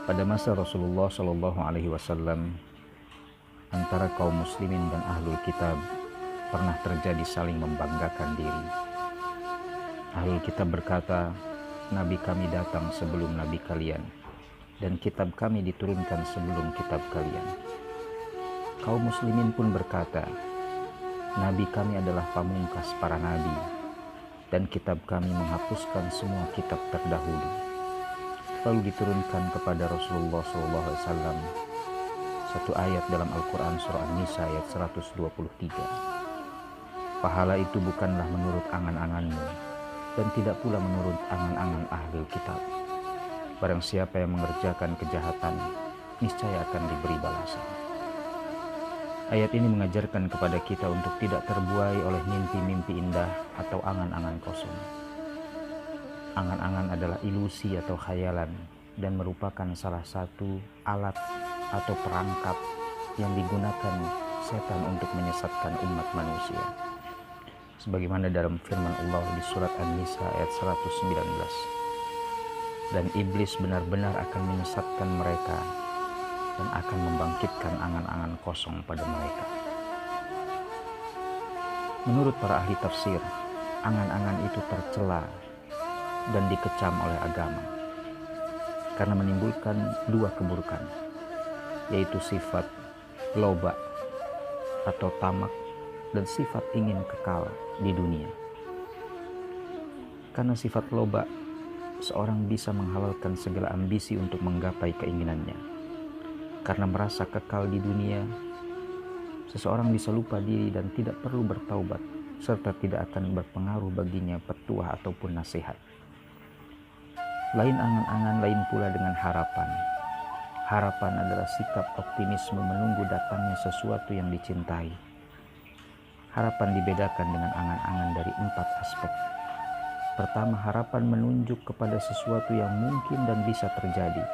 Pada masa Rasulullah Shallallahu Alaihi Wasallam, antara kaum muslimin dan ahlul kitab pernah terjadi saling membanggakan diri. Ahlul kitab berkata, Nabi kami datang sebelum Nabi kalian, dan kitab kami diturunkan sebelum kitab kalian. Kaum muslimin pun berkata, Nabi kami adalah pamungkas para nabi, dan kitab kami menghapuskan semua kitab terdahulu. Lalu diturunkan kepada Rasulullah SAW satu ayat dalam Al-Quran surah An-Nisa ayat 123. Pahala itu bukanlah menurut angan-anganmu, dan tidak pula menurut angan-angan ahli kitab. Barang siapa yang mengerjakan kejahatan, niscaya akan diberi balasan. Ayat ini mengajarkan kepada kita untuk tidak terbuai oleh mimpi-mimpi indah atau angan-angan kosong. Angan-angan adalah ilusi atau khayalan dan merupakan salah satu alat atau perangkap yang digunakan setan untuk menyesatkan umat manusia. Sebagaimana dalam firman Allah di surat An-Nisa ayat 119. Dan iblis benar-benar akan menyesatkan mereka dan akan membangkitkan angan-angan kosong pada mereka. Menurut para ahli tafsir, angan-angan itu tercela dan dikecam oleh agama karena menimbulkan dua keburukan, yaitu sifat loba atau tamak dan sifat ingin kekal di dunia. Karena sifat loba, seorang bisa menghalalkan segala ambisi untuk menggapai keinginannya. Karena merasa kekal di dunia, seseorang bisa lupa diri dan tidak perlu bertaubat, serta tidak akan berpengaruh baginya petuah ataupun nasihat. Lain angan-angan, lain pula dengan harapan. Harapan adalah sikap optimisme menunggu datangnya sesuatu yang dicintai. Harapan dibedakan dengan angan-angan dari 4 aspek. Pertama, harapan menunjuk kepada sesuatu yang mungkin dan bisa terjadi.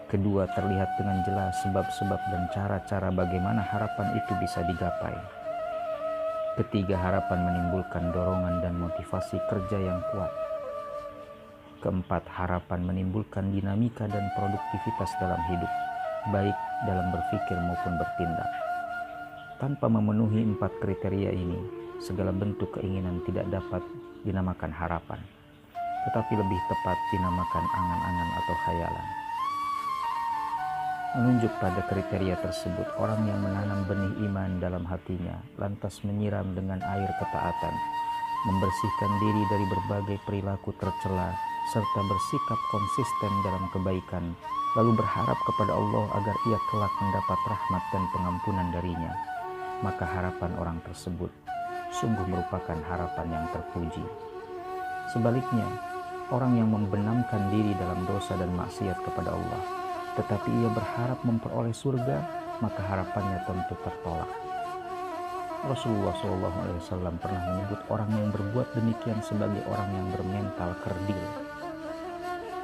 Kedua, terlihat dengan jelas sebab-sebab dan cara-cara bagaimana harapan itu bisa digapai. Ketiga, harapan menimbulkan dorongan dan motivasi kerja yang kuat. Keempat, harapan menimbulkan dinamika dan produktivitas dalam hidup, baik dalam berpikir maupun bertindak. Tanpa memenuhi 4 kriteria ini, segala bentuk keinginan tidak dapat dinamakan harapan, tetapi lebih tepat dinamakan angan-angan atau khayalan. Menunjuk pada kriteria tersebut, orang yang menanam benih iman dalam hatinya, lantas menyiram dengan air ketaatan, membersihkan diri dari berbagai perilaku tercela, serta bersikap konsisten dalam kebaikan, lalu berharap kepada Allah agar ia kelak mendapat rahmat dan pengampunan darinya, maka harapan orang tersebut sungguh merupakan harapan yang terpuji. Sebaliknya, orang yang membenamkan diri dalam dosa dan maksiat kepada Allah, tetapi ia berharap memperoleh surga, maka harapannya tentu tertolak. Rasulullah SAW pernah menyebut orang yang berbuat demikian sebagai orang yang bermental kerdil.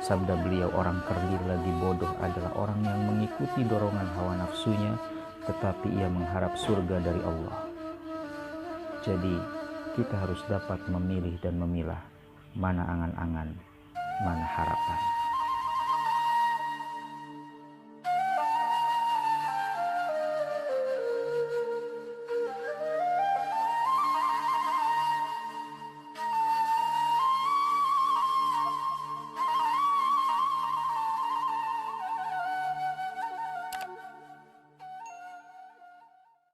Sabda beliau, orang kerdil lagi bodoh adalah orang yang mengikuti dorongan hawa nafsunya, tetapi ia mengharap surga dari Allah. Jadi, kita harus dapat memilih dan memilah mana angan-angan, mana harapan.